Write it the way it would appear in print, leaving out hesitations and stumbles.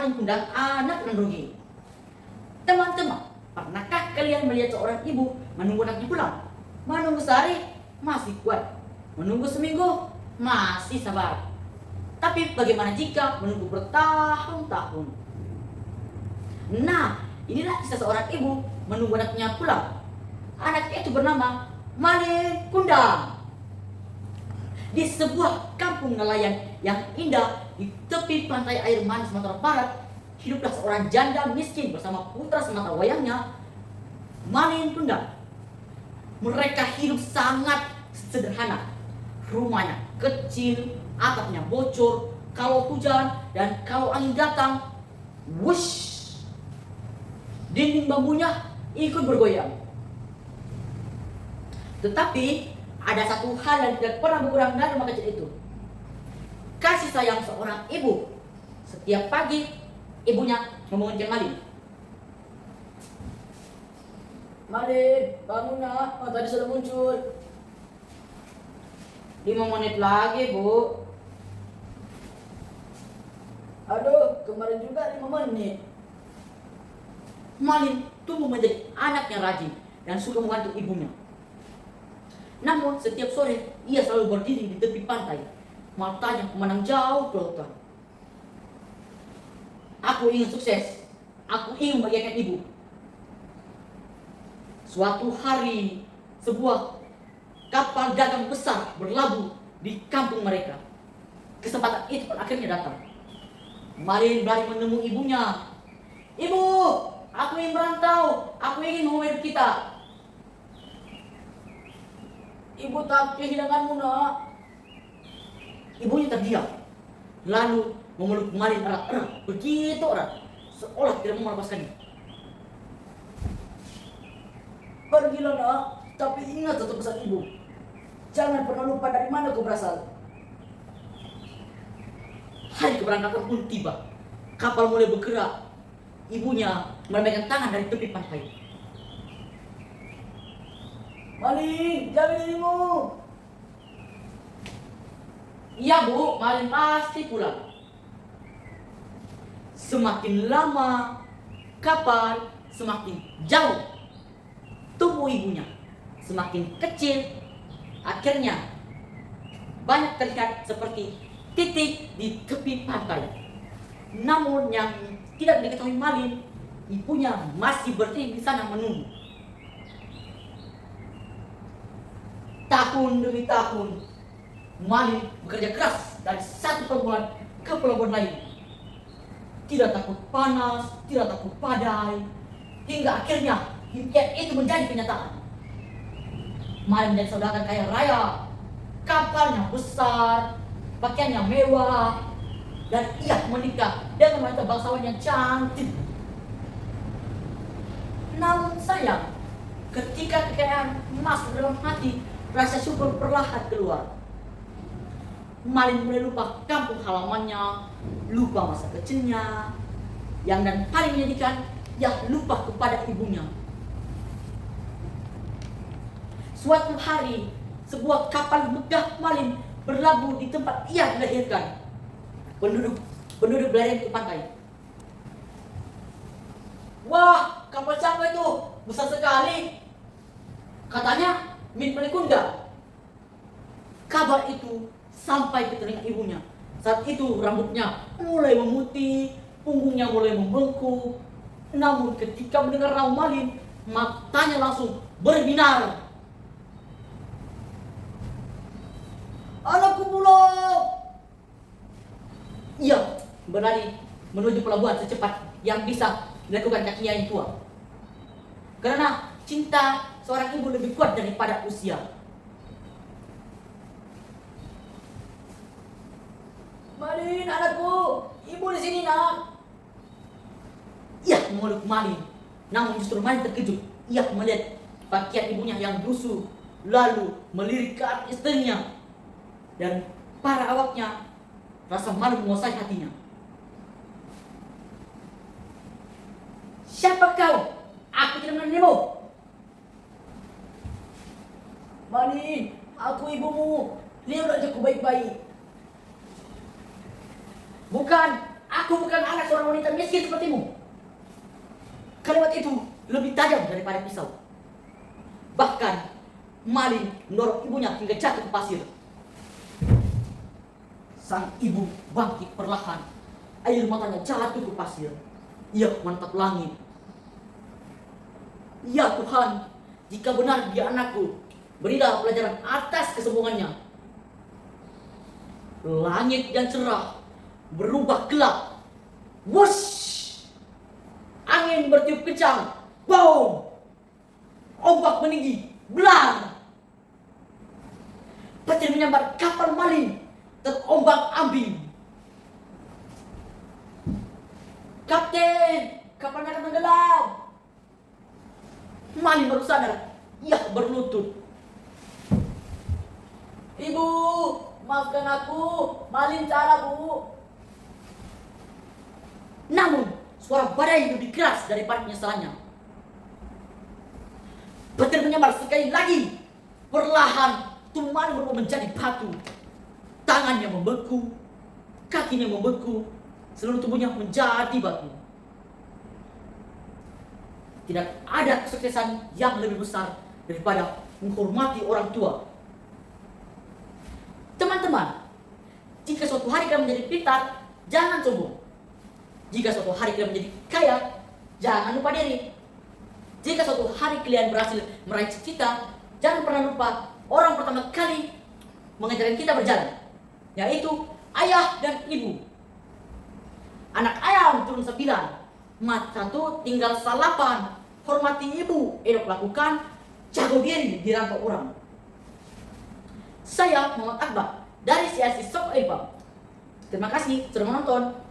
Malin Kundang anak nan rugi. Teman-teman, pernahkah kalian melihat seorang ibu menunggu anaknya pulang? Menunggu sehari masih kuat, menunggu seminggu masih sabar. Tapi bagaimana jika menunggu bertahun-tahun? Nah, inilah kisah seorang ibu menunggu anaknya pulang. Anaknya itu bernama Malin Kundang. Di sebuah kampung nelayan yang indah di tepi pantai air manis Sumatera Barat, hiduplah seorang janda miskin bersama putra semata wayangnya, Malin Kundang. Mereka hidup sangat sederhana. Rumahnya kecil, atapnya bocor kalau hujan, dan kalau angin datang, wush, dinding bambunya ikut bergoyang. Tetapi ada satu hal yang tidak pernah berkurang dari rumah kecil itu. Kasih sayang seorang ibu. Setiap pagi ibunya membangunkan Malin. Malin, bangun nak. Oh, tadi sudah muncul. 5 menit lagi, Bu. Aduh, kemarin juga 5 menit. Malin tumbuh menjadi anak yang rajin dan suka membantu ibunya. Namun setiap sore ia selalu berdiri di tepi pantai, matanya memandang jauh ke lautan. Aku ingin sukses, aku ingin membahagiakan ibu. Suatu hari, sebuah kapal dagang besar berlabuh di kampung mereka. Kesempatan itu akhirnya datang. Malin berlari menemui ibunya. Ibu, aku ingin merantau, aku ingin mengubah hidup kita. Ibu takut kehilanganmu, nak. Ibunya terdiam, lalu memeluk Malin erat-erat, begitu erat, seolah tidak mau melepaskannya. Pergilah, nak, tapi ingat tetap pesan ibu. Jangan pernah lupa dari mana kau berasal. Hari keberangkatan pun tiba. Kapal mulai bergerak. Ibunya melambaikan tangan dari tepi pantai. Malin, jaga dirimu. Iya, Bu, Malin pasti pulang. Semakin lama kapal semakin jauh. Tubuh ibunya semakin kecil. Akhirnya banyak terlihat seperti titik di tepi pantai. Namun yang tidak diketahui Malin, ibunya masih berdiri di sana menunggu. Tahun demi tahun, Malin bekerja keras dari satu pelabuhan ke pelabuhan lain. Tidak takut panas, tidak takut badai, hingga akhirnya impian itu menjadi kenyataan. Malin menjadi saudagar kaya raya, kapalnya besar, pakaiannya mewah, dan ia menikah dengan wanita bangsawan yang cantik. Namun sayang, ketika kekayaan masuk dalam hati, rasa syukur perlahan keluar. Malin mulai lupa kampung halamannya, lupa masa kecilnya, yang dan paling menyedihkan, ia lupa kepada ibunya. Suatu hari, sebuah kapal megah Malin berlabuh di tempat ia dilahirkan. Penduduk berlarian ke pantai. Wah, kapal siapa itu? Besar sekali. Katanya milik Malin Kundang. Kabar itu sampai ke telinga ibunya. Saat itu rambutnya mulai memutih, punggungnya mulai membengkuk. Namun ketika mendengar raung Malin, matanya langsung berbinar. Anakku pulang. Ia berlari menuju pelabuhan secepat yang bisa dilakukan kakinya yang tua. Karena cinta seorang ibu lebih kuat daripada usia. Malin, anakku, ibu di sini, nak. Ia memeluk Malin, namun justru Malin terkejut. Ia melihat pakaian ibunya yang lusuh, lalu melirik ke arah istrinya. Dan para awaknya, rasa malu menguasai hatinya. Siapa kau? Aku tidak mengenalimu. Malin, aku ibumu. Lihat wajahku baik-baik. Bukan, Aku bukan anak seorang wanita miskin sepertimu. Kalimat itu lebih tajam daripada pisau. Bahkan maling mendorong ibunya hingga jatuh ke pasir. Sang ibu bangkit perlahan. Air matanya jatuh ke pasir. Ia menatap langit. Ya Tuhan, jika benar dia anakku, berilah pelajaran atas kesombongannya. Langit yang cerah berubah gelap. Wush! Angin bertiup kencang. Boom! Ombak meninggi. Belar! Petir menyambar kapal maling terombang ambing. Kapten, kapalnya akan tenggelam. Maling baru sadar. Ia berlutut. Ibu, maafkan aku. Maling cara, Bu. Namun, suara badai lebih keras daripada penyesalannya. Petir menyambar sekali lagi. Perlahan, maling berubah menjadi batu. Tangannya membeku, kakinya membeku, seluruh tubuhnya menjadi batu. Tidak ada kesuksesan yang lebih besar daripada menghormati orang tua. Teman-teman, jika suatu hari kalian menjadi pintar, jangan sombong. Jika suatu hari kalian menjadi kaya, jangan lupa diri. Jika suatu hari kalian berhasil meraih cita-cita, jangan pernah lupa orang pertama kali mengajarkan kita berjalan, yaitu ayah dan ibu. Anak ayam turun 9, mat 1 tinggal 8. Hormati ibu, elok lakukan, jago diri di rantau orang. Saya Muhammad Akbar dari CIC Sok Ipam. Terima kasih sudah menonton.